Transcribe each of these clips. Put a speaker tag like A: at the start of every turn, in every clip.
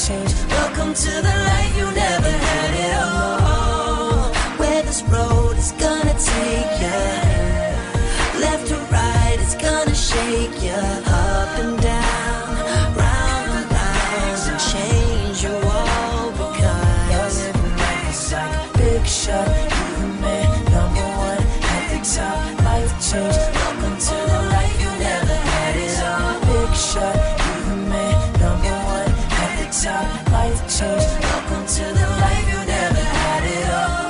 A: change. Welcome to the life you never had it all. Where this road is gonna take ya, left or right, it's gonna shake ya. Up and down, round and round, and change your world. Because living life is like a big shot. You the man, number one at the top. Life change. Welcome to the life you never had it all. Big shot. You the man, number one at the top. Life change. Welcome to the life you never had it all.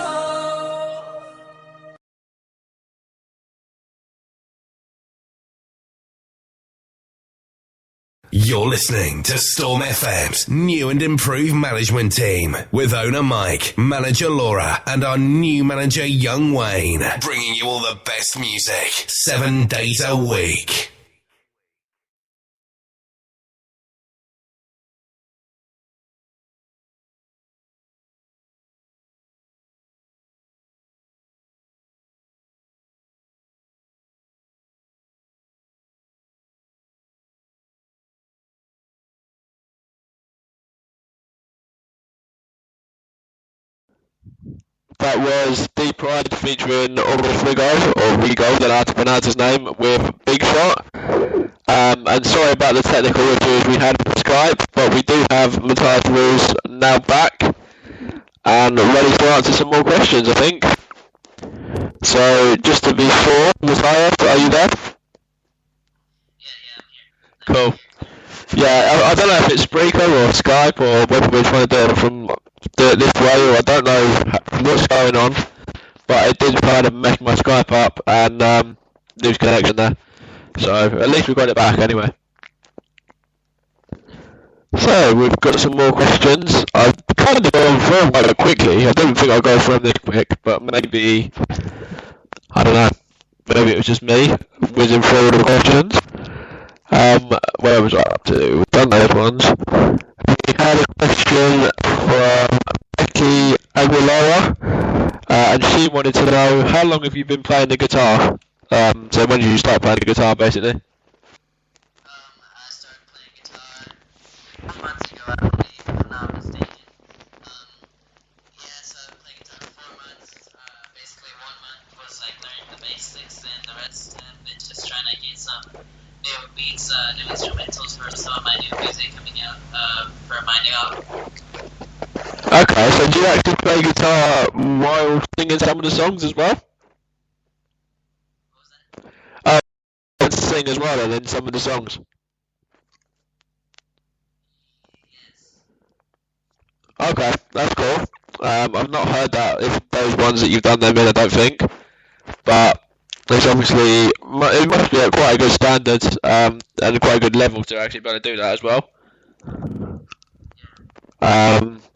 B: You're listening to Storm FM's new and improved management team with owner Mike, manager Laura, and our new manager Young Wayne, bringing you all the best music 7 days a week.
C: That was Deep Pride featuring Ulrich Rigo, or Rigo, don't know how to pronounce his name, with Big Shot. And sorry about the technical issues we had with Skype, but we do have Matias Ruiz now back and ready to answer some more questions, I think. So, just to be sure, Matias, are you there?
D: Yeah, I'm here.
C: Cool. Yeah, I don't know if it's Spreaker or Skype or whether we're trying to do it this way, or I don't know what's going on, but it did kind of mess my Skype up and lose connection there. So at least we got it back anyway. So we've got some more questions. I've kind of gone through them quite quickly. I didn't think I'd go through them this quick, but maybe, I don't know, maybe it was just me whizzing through all the questions. Where was I up to? We've done those ones. We had a question from Becky Aguilera, and she wanted to know, how long have you been playing the guitar? So when did you start playing the guitar, basically?
D: I started playing guitar 4 months ago, I believe, if I'm not mistaken. So I've been playing guitar for 4 months. Basically 1 month was like learning the basics, and the rest have been just trying to get some new beats, new instrumentals for some of my new music coming out for my new album.
C: Okay, so do you actually play guitar while singing some of the songs as well?
D: What was that?
C: Sing as well, and then some of the songs.
D: Yes.
C: Okay, that's cool. I've not heard that, if those ones that you've done them in, I don't think. But it's obviously, it must be at quite a good standard and quite a good level to actually be able to do that as well.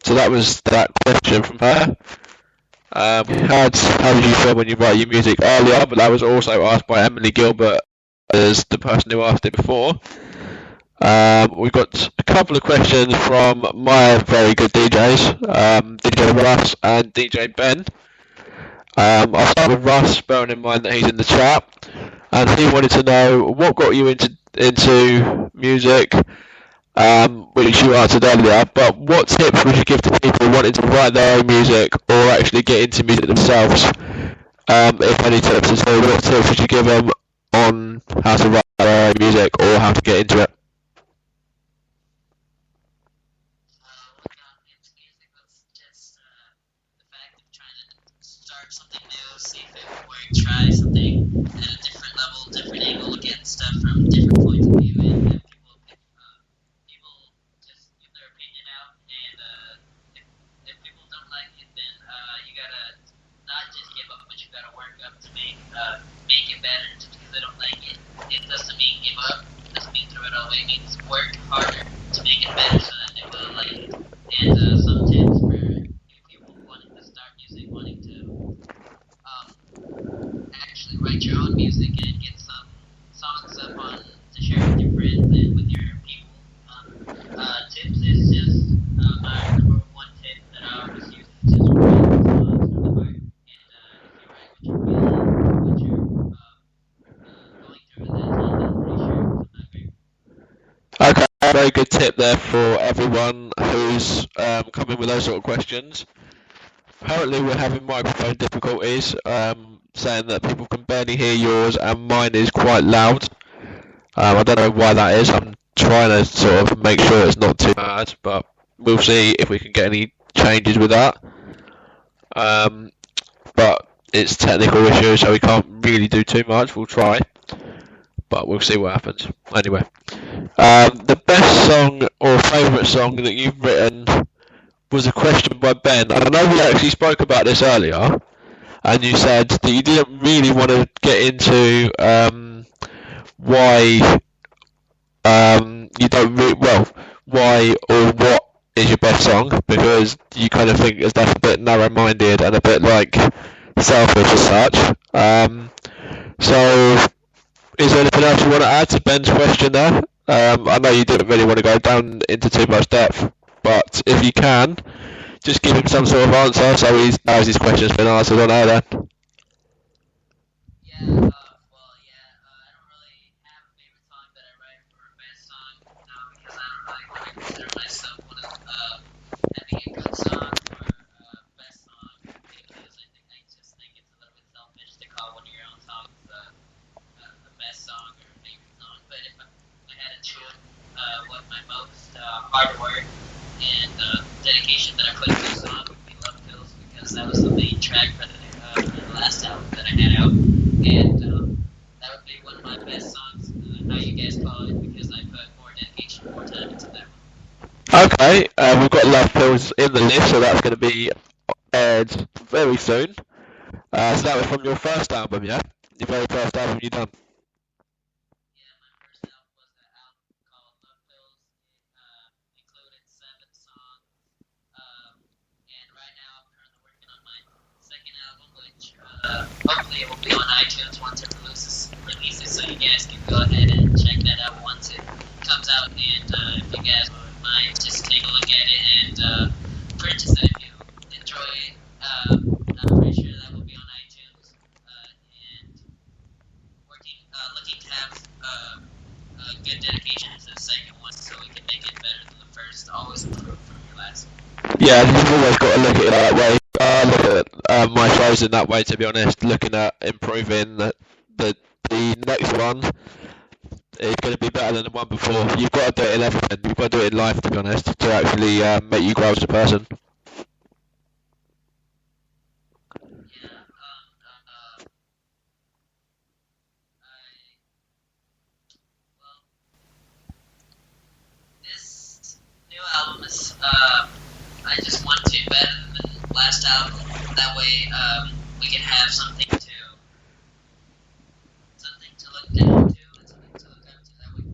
C: So that was that question from her. We had, how did you feel when you write your music earlier, but that was also asked by Emily Gilbert as the person who asked it before. We've got a couple of questions from my very good DJs, DJ Russ and DJ Ben. I'll start with Russ, bearing in mind that he's in the chat, and he wanted to know what got you into music, which you answered earlier, but what tips would you give to people wanting to write their own music or actually get into music themselves? If any tips at all, what tips would you give them on how to write their own music or how to get into it?
D: What got me into music was just the fact of trying to start something new, see if it would work, try something at a different level, different angle, look at stuff from different points of view, and have people just give their opinion out, and if people don't like it, then you gotta not just give up, but you gotta work up to make it better. Just because they don't like it, it doesn't mean give up, it doesn't mean throw it all away, it means work harder to make it better so that they will like it. And some tips for people wanting to start music, wanting to actually write your own music and get some songs up on
C: very good tip there for everyone who's coming with those sort of questions. Apparently we're having microphone difficulties, saying that people can barely hear yours and mine is quite loud. I don't know why that is. I'm trying to sort of make sure it's not too bad, but we'll see if we can get any changes with that. But it's technical issue, so we can't really do too much. We'll try, but we'll see what happens. Anyway, the best song or favourite song that you've written was a question by Ben. I know we actually spoke about this earlier, and you said that you didn't really want to get into why you don't why or what is your best song, because you kind of think that's a bit narrow-minded and a bit like selfish as such. So is there anything else you want to add to Ben's question there? I know you didn't really want to go down into too much depth, but if you can, just give him some sort of answer so he knows his question's been answered on air then.
D: Yeah, I don't really have a favorite song that I write for a best song, because I don't really want to consider myself one of having a good song or best song, because I just think it's a little bit selfish to call one of your own songs the best song or favorite song. But if I had to choose what my most hard work and dedication that I put into the song would be Love Pills, because that was the main track for the last album that I had out, and that would be one of my best songs, how you guys call it, because I put more dedication, more time into that one.
C: Okay, we've got Love Pills in the list, so that's going to be aired very soon. So that was from your first album, yeah? Your very first album you done.
D: Yeah, my first album was an album called Love Pills. It included 7 songs, and right now I'm currently working on my second album, which hopefully it will be on iTunes once it releases, so you guys can go ahead and check that out once it comes out, and if you guys wouldn't mind, just take a look at it and purchase it if you enjoy it. I'm pretty sure that will be on iTunes, and looking to have good dedication to the second one so we can make it better than the first, always improve from your last.
C: Yeah, you've always got to look at it that way. Look at my shows in that way, to be honest, looking at improving the next one is going to be better than the one before. You've got to do it in everything. You've got to do it in life, to be honest, to actually make you grow as a person.
D: This new album is, I just want to better than the last album. That way, we can have something to look down to and something to look up to. That way,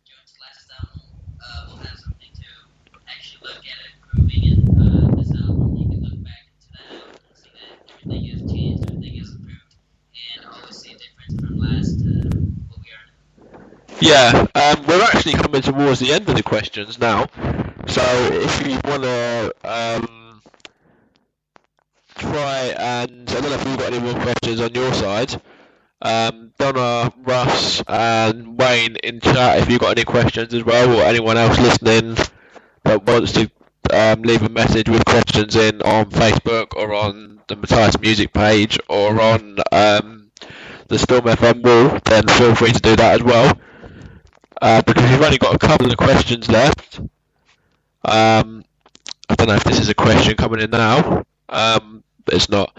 D: Jones' last album, we'll have something to actually look at it improving. And this album, you can look back into that album and see that everything has changed, everything has improved, and always see a difference from last what we are now.
C: Yeah, we're actually coming towards the end of the questions now, so if you want to try and, I don't know if you've got any more questions on your side, Donna, Russ and Wayne in chat if you've got any questions as well, or anyone else listening that wants to leave a message with questions in on Facebook or on the Matias Music page or on the Storm FM wall, then feel free to do that as well. Because we've only got a couple of questions left. I don't know if this is a question coming in now, but it's not.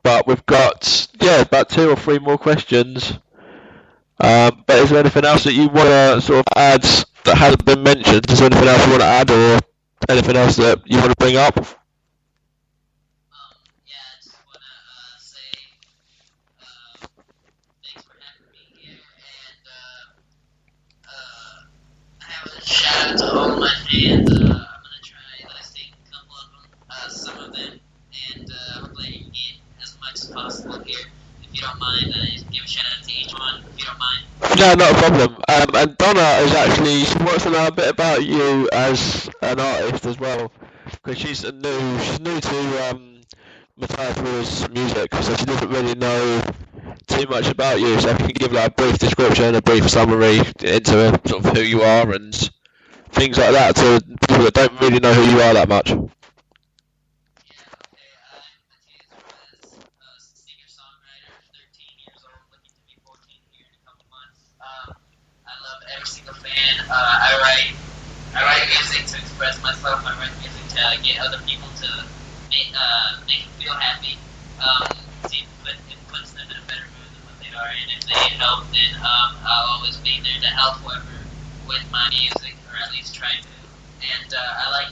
C: But we've got, about 2 or 3 more questions. But is there anything else that you want to sort of add that hasn't been mentioned? Is there anything else you want to add, or anything else that you want to bring up?
D: Yeah, I just want to say thanks for having me here, and I have a shout out to all my fans. I'm going to try listing a couple of them, some of them, and hopefully I can get as much as possible here. If you don't mind, give a shout out to each one, if you don't mind.
C: No, not a problem. And Donna is actually, she wants to know a bit about you as an artist as well, because she's new to Matias Ruiz music, so she doesn't really know too much about you, so if you can give like a brief description, a brief summary into sort of who you are and things like that to people that don't really know who you are that much.
D: Yeah, okay, I'm Matias Ruiz, singer-songwriter, 13 years old, looking to be 14 here in a couple months. I love every single fan. I write music to express myself. I write music to get other people to make them feel happy. See if it puts them in a better mood than what they are. And if they need help, then I'll always be there to help whoever with my music, or at least try to. And I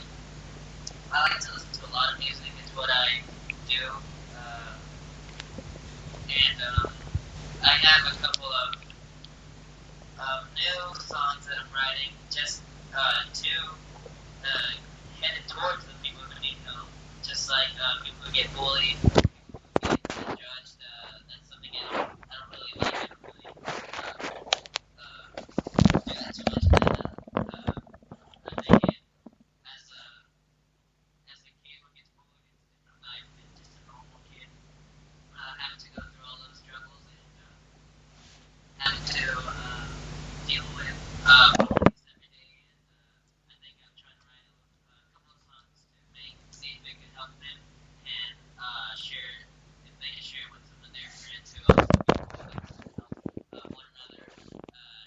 D: like to listen to a lot of music. It's what I do. And I have a couple of new songs that I'm writing, just to headed towards the people who need help. Just like people who get bullied, people who get judged. That's something I don't really like. I don't really do that too much. I think it, as a kid who gets bullied, it's a different life than just a normal kid. Having to go through all those struggles and having to deal with bullies every day. And I think I'm trying to write a couple of songs to see if it can help them and share, if they can share with some of their friends who also help one another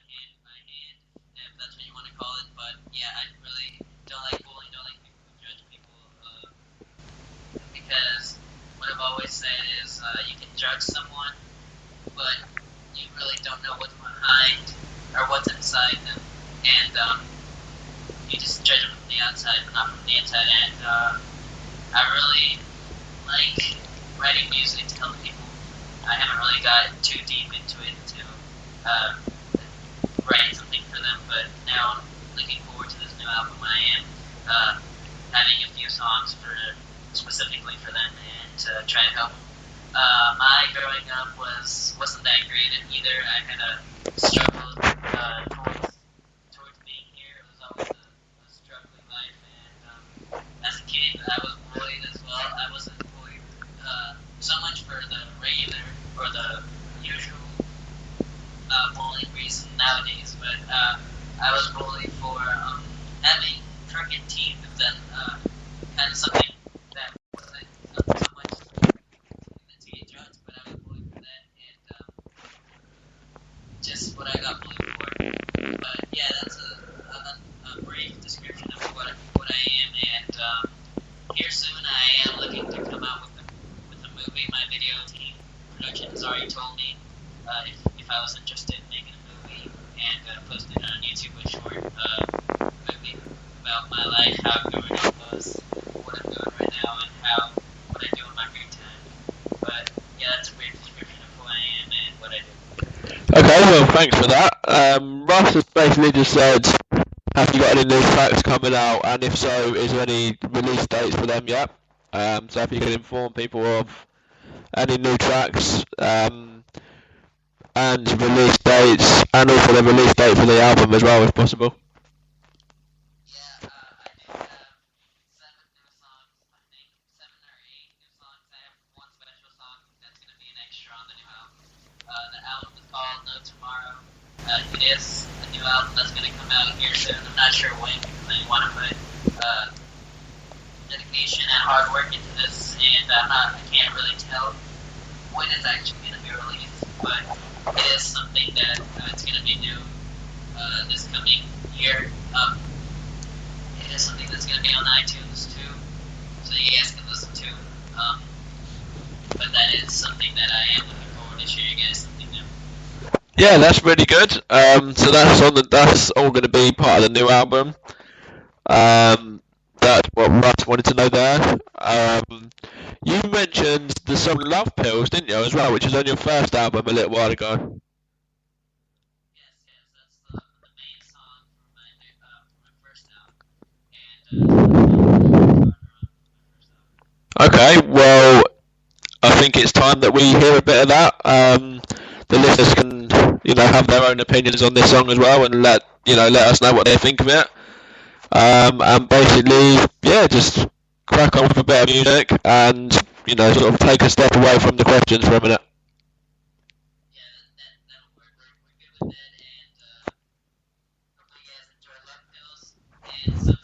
D: hand by hand, if that's what you want to call it. But yeah, I really don't like bullying, don't like people who judge people, because what I've always said is you can judge someone, but you really don't know what's behind or what's inside them, and you just judge them from the outside, but not from the inside. And I really like writing music to help people. I haven't really got too deep into it to write something for them, but now I'm looking forward to this new album. I am having a few songs specifically for them and to try and help them. My growing up wasn't that great either. I had a struggle towards being here. It was always a struggling life, and as a kid, I was bullied as well. I wasn't bullied so much for the regular or the usual bullying reason nowadays, but I was bullied for having crooked teeth and then kind of something that wasn't so much to get judged, but I was bullied for that, and just what I got bullied for. But yeah, that's a brief description of what I am, and here soon I am looking to come out with a movie. My video team production has already told me if I was interested in making a movie and posting it on YouTube, a short movie about my life, how growing up was, what I'm doing right now, and what I do in my free time. But yeah, that's a brief description of who I am and what I do.
C: Okay, well, thanks for that. Russ has basically just said, have you got any new tracks coming out, and if so, is there any release dates for them yet? So if you can inform people of any new tracks and release dates, and also the release date for the album as well, if possible.
D: Yeah, I do have 7 new songs, I think 7 or 8 new songs. I have one special song that's going to be an extra on the new album. The album is called No Tomorrow. It is a new album that's going to come out here soon. I'm not sure when, because I want to put dedication and hard work into this, and I can't really tell when it's actually going to be released, but it is something that it's going to be new this coming year. It is something that's going to be on iTunes too, so you guys can listen to. But that is something that I am looking forward to share you guys something new.
C: Yeah, that's really good. So that's all going to be part of the new album. That's what Russ wanted to know there. You mentioned the song Love Pills, didn't you, as well, which is on your first album a little while ago.
D: Yes, that's the main song for my first album, and
C: Okay, well, I think it's time that we hear a bit of that. The listeners can, have their own opinions on this song as well, and let us know what they think of it. And basically, yeah, just crack on with a bit of music and, sort of take a step away from the questions for a minute.
D: is